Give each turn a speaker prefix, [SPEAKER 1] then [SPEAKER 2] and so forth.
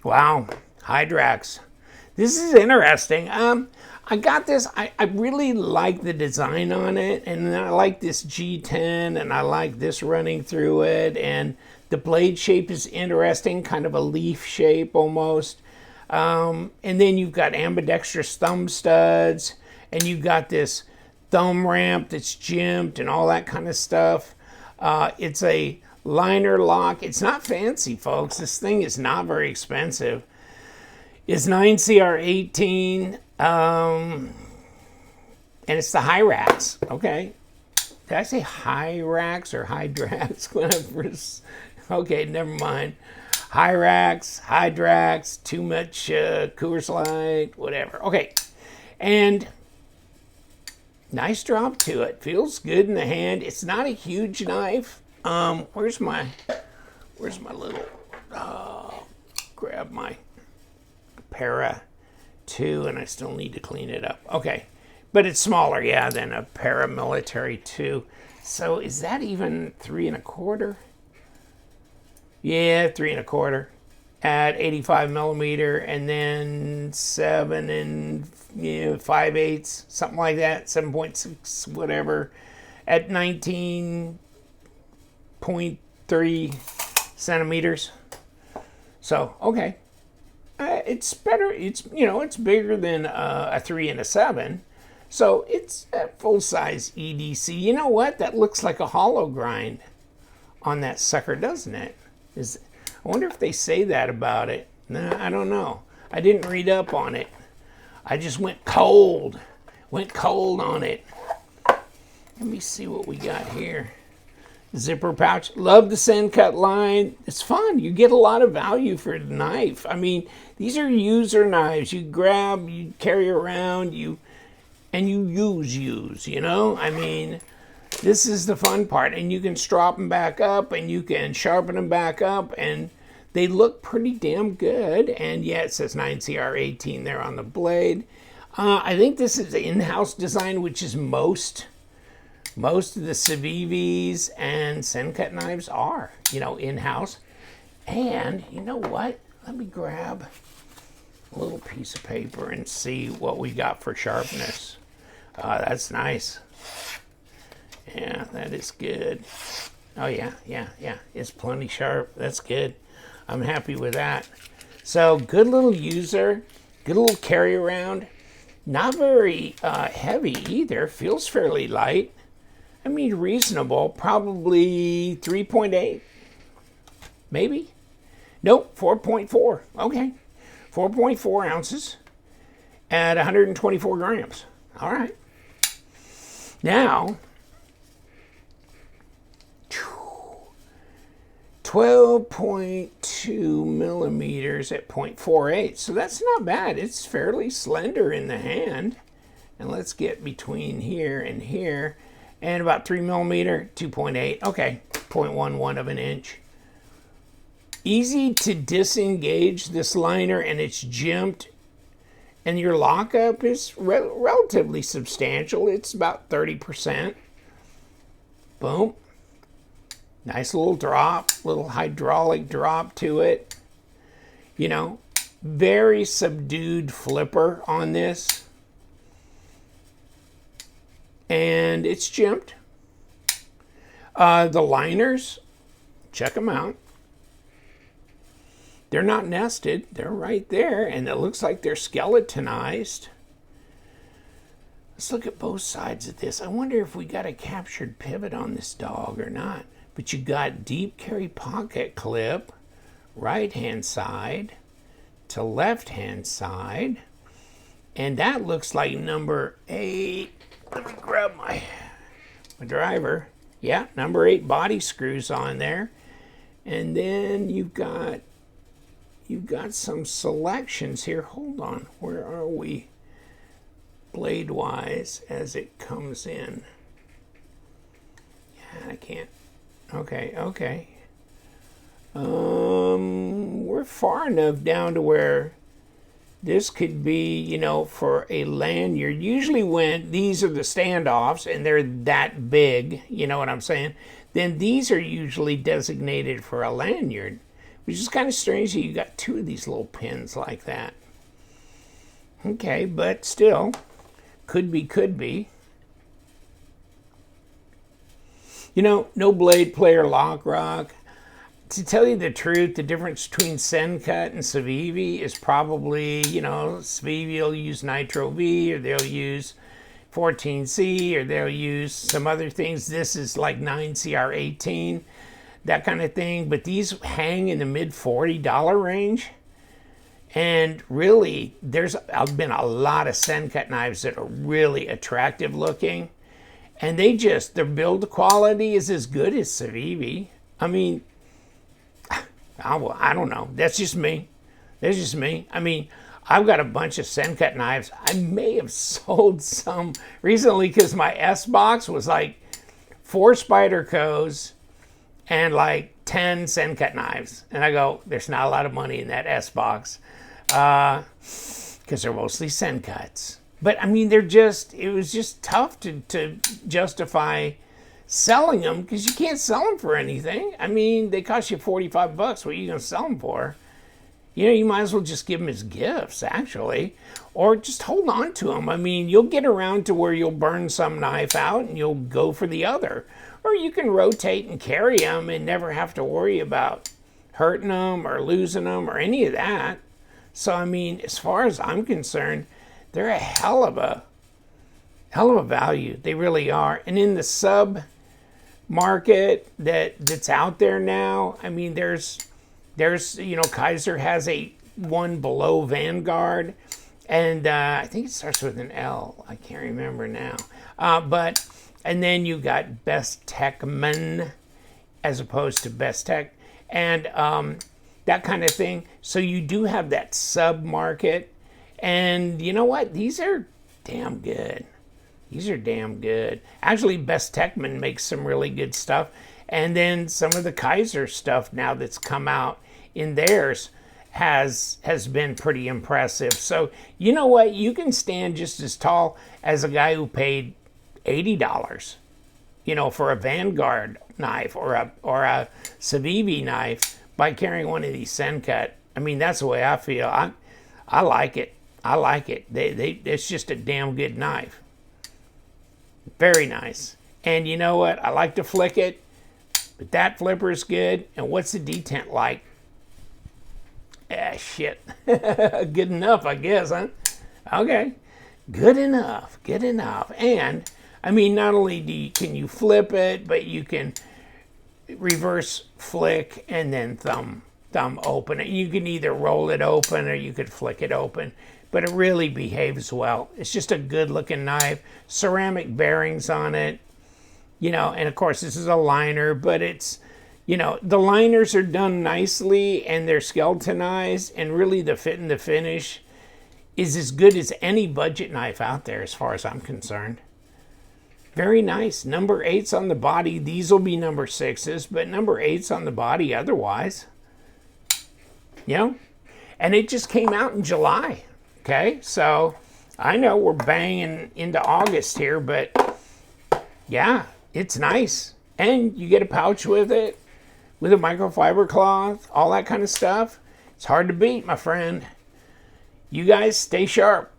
[SPEAKER 1] Wow, Hyrax. This is interesting. I got this. I really like the design on it, and I like this G10, and I like this running through it, and the blade shape is interesting, kind of a leaf shape almost. And then you've got ambidextrous thumb studs, and you've got this thumb ramp that's jimped and all that kind of stuff. It's a liner lock. It's not fancy, folks. This thing is not very expensive. It's 9CR18, and it's the Hyrax. Okay. Did I say Hyrax or Hydrax? Okay, never mind. Hyrax, too much Coors Light, whatever. Okay, and nice drop to it. Feels good in the hand. It's not a huge knife. Where's my little? Grab my Para 2, and I still need to clean it up. Okay, but it's smaller, yeah, than a Paramilitary 2. So is that even 3 1/4? Yeah, 3 1/4 at 85 millimeter, and then 7 5/8, something like that, 7.6, whatever, at 19.3 centimeters. So okay, it's better. It's it's bigger than a 3 and a 7. So it's a full-size EDC. You know what? That looks like a hollow grind on that sucker, doesn't it? I wonder if they say that about it. Nah, I don't know. I didn't read up on it. I just went cold on it. Let me see what we got here. Zipper pouch. Love the Sencut line. It's fun. You get a lot of value for the knife. I mean, these are user knives. You grab, you carry around, and you use, I mean, this is the fun part. And you can strop them back up, and you can sharpen them back up, and they look pretty damn good. And yeah, it says 9CR18 there on the blade. I think this is an in-house design, which is most of the Civivis and Sencut knives are, in-house. And you know what? Let me grab a little piece of paper and see what we got for sharpness. That's nice. Yeah, that is good. Oh, yeah. It's plenty sharp. That's good. I'm happy with that. So, good little user. Good little carry around. Not very heavy either. Feels fairly light. I mean, reasonable. Probably 3.8. Maybe. Nope, 4.4. Okay. 4.4 ounces at 124 grams. All right. Now, 12.2 millimeters at 0.48. So that's not bad. It's fairly slender in the hand. And let's get between here and here. And about 3 millimeter, 2.8. Okay, 0.11 of an inch. Easy to disengage this liner, and it's jimped. And your lockup is relatively substantial. It's about 30%. Boom. Nice little drop, little hydraulic drop to it. Very subdued flipper on this. And it's jimped. The liners, check them out. They're not nested. They're right there, and it looks like they're skeletonized. Let's look at both sides of this. I wonder if we got a captured pivot on this dog or not. But you got deep carry pocket clip, right-hand side to left-hand side. And that looks like number 8. Let me grab my driver. Yeah, number 8 body screws on there. And then you've got some selections here. Hold on. Where are we blade-wise as it comes in? Yeah, I can't. Okay. We're far enough down to where this could be, for a lanyard. Usually when these are the standoffs and they're that big, you know what I'm saying? Then these are usually designated for a lanyard. which is kind of strange that you got two of these little pins like that. Okay, but still, could be, could be. You know, no blade player lock rock. To tell you the truth, the difference between Sencut and Civivi is probably, you know, Civivi will use Nitro V, or they'll use 14C, or they'll use some other things. This is like 9CR18, that kind of thing. But these hang in the mid $40 range. And really, there's been a lot of Sencut knives that are really attractive looking. And their build quality is as good as Civivi. I mean, I don't know. That's just me. That's just me. I mean, I've got a bunch of Sencut knives. I may have sold some recently because my S box was like 4 Spydercos and like 10 Sencut knives. And I go, there's not a lot of money in that S box because they're mostly Sencuts. But I mean, it was just tough to justify selling them because you can't sell them for anything. I mean, they cost you $45. What are you going to sell them for? You know, you might as well just give them as gifts, actually, or just hold on to them. I mean, you'll get around to where you'll burn some knife out and you'll go for the other. Or you can rotate and carry them and never have to worry about hurting them or losing them or any of that. So, I mean, as far as I'm concerned, they're a hell of a value. They really are. And in the sub market that's out there now, I mean, there's you know, Kaiser has one below Vanguard, and I think it starts with an L. I can't remember now. And then you got Best Techman as opposed to Best Tech, and that kind of thing. So you do have that sub market. And you know what? These are damn good. These are damn good. Actually, Best Techman makes some really good stuff. And then some of the Kaiser stuff now that's come out in theirs has been pretty impressive. So you know what? You can stand just as tall as a guy who paid $80, you know, for a Vanguard knife or a Civivi knife by carrying one of these Sencut. I mean, that's the way I feel. I like it. I like it. It's just a damn good knife. Very nice. And you know what? I like to flick it, but that flipper is good. And what's the detent like? Shit. Good enough, I guess, huh? Okay. Good enough. Good enough. And, I mean, not only can you flip it, but you can reverse flick and then thumb open it. You can either roll it open or you could flick it open. But it really behaves well. It's just a good looking knife. Ceramic bearings on it. You know, and of course this is a liner, but it's, you know, the liners are done nicely and they're skeletonized, and really the fit and the finish is as good as any budget knife out there as far as I'm concerned. Very nice. Number 8's on the body. These will be number 6's, but number 8's on the body otherwise. You know? And it just came out in July. Okay, so I know we're banging into August here, but yeah, it's nice. And you get a pouch with it, with a microfiber cloth, all that kind of stuff. It's hard to beat, my friend. You guys stay sharp.